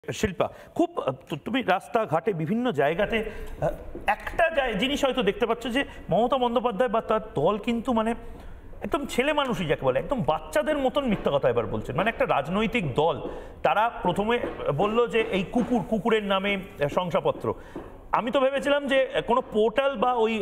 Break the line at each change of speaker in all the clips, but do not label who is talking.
শিল্পা খুব তুমি রাস্তাঘাটে বিভিন্ন জায়গাতে একটা জিনিস হয়তো দেখতে পাচ্ছ যে মমতা বন্দ্যোপাধ্যায় বা তার দল কিন্তু মানে একদম ছেলে মানুষই যাকে বলে একদম বাচ্চাদের মতন মিথ্যা কথা এবার বলছেন। মানে একটা রাজনৈতিক দল তারা প্রথমে বলল যে এই কুকুরের নামে শংসাপত্র। আমি তো ভেবেছিলাম যে কোনো পোর্টাল বা ওই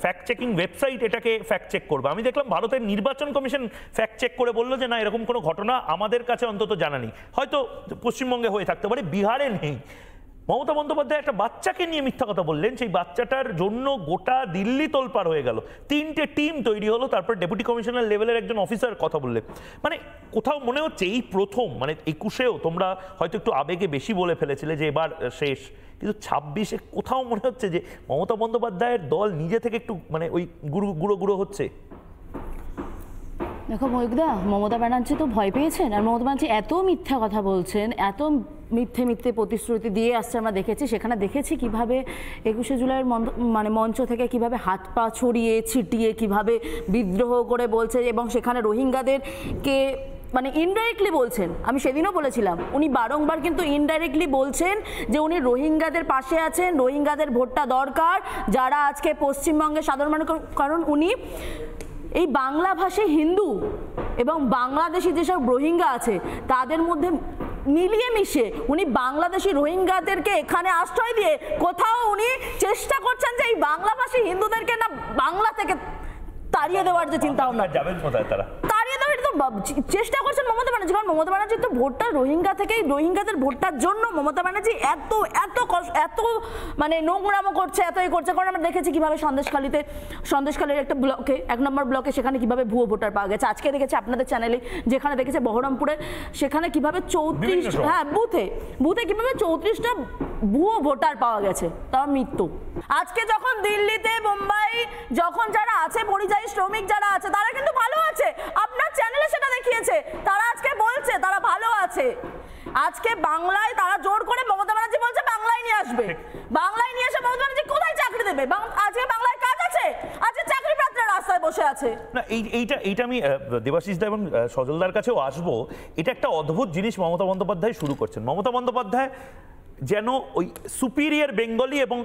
ফ্যাক্ট চেকিং ওয়েবসাইট এটাকে ফ্যাক্ট চেক করবে। আমি দেখলাম ভারতের নির্বাচন কমিশন ফ্যাক্ট চেক করে বললো যে না, এরকম কোনো ঘটনা আমাদের কাছে অন্তত জানা নেই। হয়তো পশ্চিমবঙ্গে হয়ে থাকতে পারে, বিহারে নেই। মমতা বন্দ্যোপাধ্যায় একটা বাচ্চাকে নিয়ে মিথ্যা কথা বললেন, সেই বাচ্চাটার জন্য গোটা দিল্লি তোলপাড় হয়ে গেল, 3টে টিম তৈরি হলো, তারপর ডেপুটি কমিশনার লেভেলের একজন অফিসার কথা বললেন। মানে কোথাও মনে হচ্ছে এই প্রথম, মানে 21-এও তোমরা হয়তো একটু আবেগে বেশি বলে ফেলেছিলে যে এবার শেষ, কিন্তু 26-এ কোথাও মনে হচ্ছে যে মমতা বন্দ্যোপাধ্যায়ের দল নিজে থেকে একটু মানে ওই গুঁড়ো হচ্ছে।
দেখো ময়ূকদা, মমতা ব্যানার্জি তো ভয় পেয়েছেন, আর মমতা ব্যানার্জি এত মিথ্যা কথা বলছেন, এত মিথ্যে প্রতিশ্রুতি দিয়ে আসছে। আমরা দেখেছি, সেখানে দেখেছি কিভাবে 21শে জুলাইয়ের মানে মঞ্চ থেকে কিভাবে হাত পা ছড়িয়ে ছিটিয়ে কিভাবে বিদ্রোহ করে বলছে, এবং সেখানে রোহিঙ্গাদেরকে মানে ইনডাইরেক্টলি বলছেন। আমি সেদিনও বলেছিলাম উনি বারংবার কিন্তু ইনডাইরেক্টলি বলছেন যে উনি রোহিঙ্গাদের পাশে আছেন, রোহিঙ্গাদের ভোটটা দরকার, যারা আজকে পশ্চিমবঙ্গের সাধারণ মানুষ। কারণ উনি এই বাংলাভাষী হিন্দু এবং বাংলাদেশি যেসব রোহিঙ্গা আছে তাদের মধ্যে মিলিয়ে মিশে উনি বাংলাদেশি রোহিঙ্গাদেরকে এখানে আশ্রয় দিয়ে কোথাও উনি চেষ্টা করছেন যে এই বাংলাভাষী হিন্দুদেরকে না বাংলা থেকে তাড়িয়ে দেওয়ার যে চিন্তা ভাবনা,
যাবেন কোথায় তারা তাড়িয়ে
দেওয়ার তো চেষ্টা করছেন মমতা ব্যানার্জি। কারণ মমতা ব্যানার্জি তো ভোটটা রোহিঙ্গা থেকেই, রোহিঙ্গাদের ভোটটার জন্য মমতা ব্যানার্জি এত মানে নোংরামো করছে, এতই করছে। কারণ আমরা দেখেছি কিভাবে সন্দেশখালীর একটা ব্লকে, 1 নম্বর ব্লকে, সেখানে কিভাবে ভুয়ো ভোটার পাওয়া গেছে। আজকে দেখেছি আপনাদের চ্যানেলে, যেখানে দেখেছে বহরমপুরে, সেখানে কিভাবে 34 বুথে কিভাবে 34টা ভুয়ো ভোটার পাওয়া গেছে, তার মৃত্যু। আজকে যখন দিল্লিতে, মুম্বাই, যখন যারা আছে পরিযায়ী শ্রমিক যারা আছে তারা কিন্তু ভালো আছে, আপনার চ্যানেলে সেটা দেখিয়েছে, তারা আজকে বলছে তারা ভালো আছে। আজকে বাংলায় তারা জোর করে মমতা ব্যানার্জি বলছে বাংলায় নিয়ে আসবে, বাংলায় নিয়ে এসে মমতা ব্যানার্জি কোথায় চাকরি দেবে? আজকে বাংলায় কাজ আছে, আজকে চাকরি প্রার্থীরা রাস্তায় বসে আছে।
না এইটা আমি দেবাশিস দা এবং সজলদার কাছেও আসবো। এটা একটা অদ্ভুত জিনিস মমতা বন্দ্যোপাধ্যায় শুরু করছেন। মমতা বন্দ্যোপাধ্যায় যেন ওই সুপিরিয়র বেঙ্গলি এবং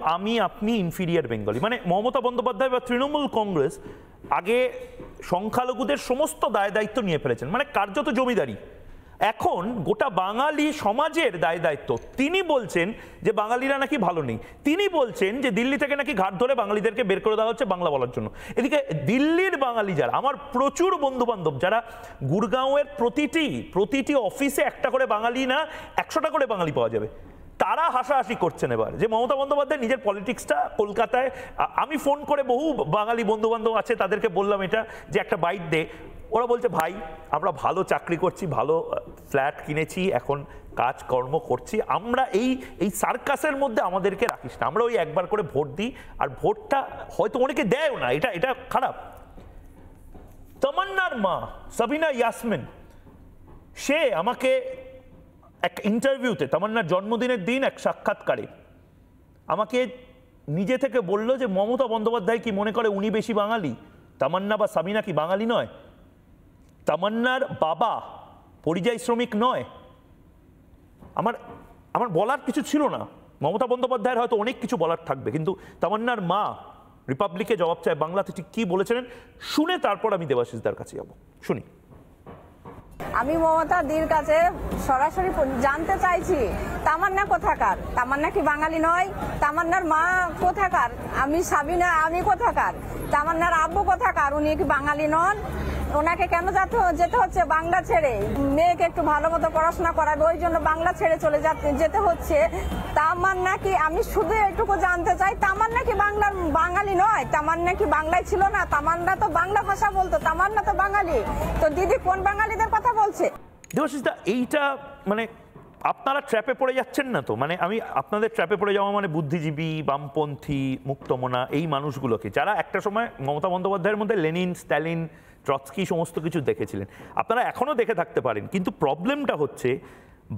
আপনি ইনফিরিয়র বেঙ্গলি। মানে মমতা বন্দ্যোপাধ্যায় বা তৃণমূল কংগ্রেস আগে সংখ্যালঘুদের সমস্ত দায় দায়িত্ব নিয়ে ফেলেছেন, মানে কার্যত জমিদারি। এখন গোটা বাঙালি সমাজের দায় দায়িত্ব তিনি বলছেন যে বাঙালিরা নাকি ভালো নেই। তিনি বলছেন যে দিল্লি থেকে নাকি ঘাট ধরে বাঙালিদেরকে বের করে দেওয়া হচ্ছে বাংলা বলার জন্য। এদিকে দিল্লির বাঙালি যারা, আমার প্রচুর বন্ধু বান্ধব যারা গুরগাঁওয়ের প্রতিটি অফিসে একটা করে বাঙালি না 100টা করে বাঙালি পাওয়া যাবে, তারা হাসাহাসি করছেন এবার যে মমতা বন্দ্যোপাধ্যায় নিজের পলিটিক্সটা কলকাতায়। আমি ফোন করে বহু বাঙালি বন্ধু বান্ধব আছে, তাদেরকে বললাম এটা যে একটা বাইট দে। ওরা বলছে ভাই আমরা ভালো চাকরি করছি, ভালো ফ্ল্যাট কিনেছি, এখন কাজকর্ম করছি, আমরা এই সার্কাসের মধ্যে আমাদেরকে রাখিস না, আমরা ওই একবার করে ভোট দিই, আর ভোটটা হয়তো অনেকে দেয়ও না, এটা খারাপ। তামান্নার মা সাবিনা ইয়াসমিন, সে আমাকে এক ইন্টারভিউতে, তামান্নার জন্মদিনের দিন এক সাক্ষাৎকারে আমাকে নিজে থেকে বলল যে মমতা বন্দ্যোপাধ্যায় কি মনে করে উনি বেশি বাঙালি? তামান্না বা সাবিনা কি বাঙালি নয়? তামান্নার বাবা পরিযায়ী শ্রমিক নয়? আমার বলার কিছু ছিল না। মমতা বন্দ্যোপাধ্যায়ের হয়তো অনেক কিছু বলার থাকবে, কিন্তু তামান্নার মা রিপাবলিকে জবাব চায় বাংলাতে ঠিক কি বলেছিলেন শুনে তারপর আমি দেবাশিসদার কাছে যাব। শুনি।
আমি মমতা দির কাছে সরাসরি জানতে চাইছি তামান্না কোথাকার? তামান্না কি বাঙালি নয়? তামান্নার মা কোথাকার? আমি সাবিনা, আমি কোথাকার? তামান্নার আব্বু কোথাকার? উনি কি বাঙালি নন? ওনাকে কেন যেতে হচ্ছে বাংলা ছেড়ে? মেয়েকে একটু ভালো মতো পড়াশোনা করাবে, ওই জন্য বাংলা ছেড়ে চলে যেতে হচ্ছে। তামান্না কি, আমি শুধু এটুকু জানতে চাই, তামান্না কি বাঙালি নয়? তামান্না কি বাংলায় ছিল না? তামান্না তো বাংলা ভাষা বলতো, তামান্না তো বাঙালি। তো দিদি কোন বাঙালিদের কথা বলছে?
দেবাশিস দা, এইটা মানে আপনারা ট্র্যাপে পড়ে যাচ্ছেন না তো? মানে আমি আপনাদের ট্র্যাপে পড়ে যাওয়া মানে বুদ্ধিজীবী, বামপন্থী, মুক্তমনা এই মানুষগুলোকে, যারা একটা সময় মমতা বন্দ্যোপাধ্যায়ের মধ্যে লেনিন, স্ট্যালিন, ট্রৎস্কি সমস্ত কিছু দেখেছিলেন, আপনারা এখনো দেখে থাকতে পারেন। কিন্তু প্রবলেমটা হচ্ছে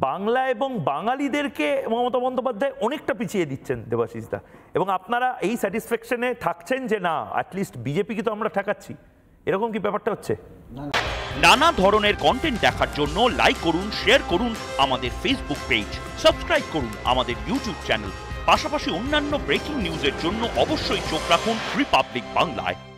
বাংলা এবং বাঙালিদেরকে মমতা বন্দ্যোপাধ্যায় অনেকটা পিছিয়ে দিচ্ছেন দেবাশিস দা, এবং আপনারা এই স্যাটিসফ্যাকশনে থাকছেন যে না অ্যাটলিস্ট বিজেপিকে তো আমরা ঠেকাচ্ছি, এরকম কি ব্যাপারটা হচ্ছে?
নানা ধরনের কন্টেন্ট দেখার জন্য লাইক করুন, শেয়ার করুন আমাদের ফেসবুক পেজ, সাবস্ক্রাইব করুন আমাদের ইউটিউব চ্যানেল। পাশাপাশি অন্যান্য ব্রেকিং নিউজের জন্য অবশ্যই চোখ রাখুন রিপাবলিক বাংলায়।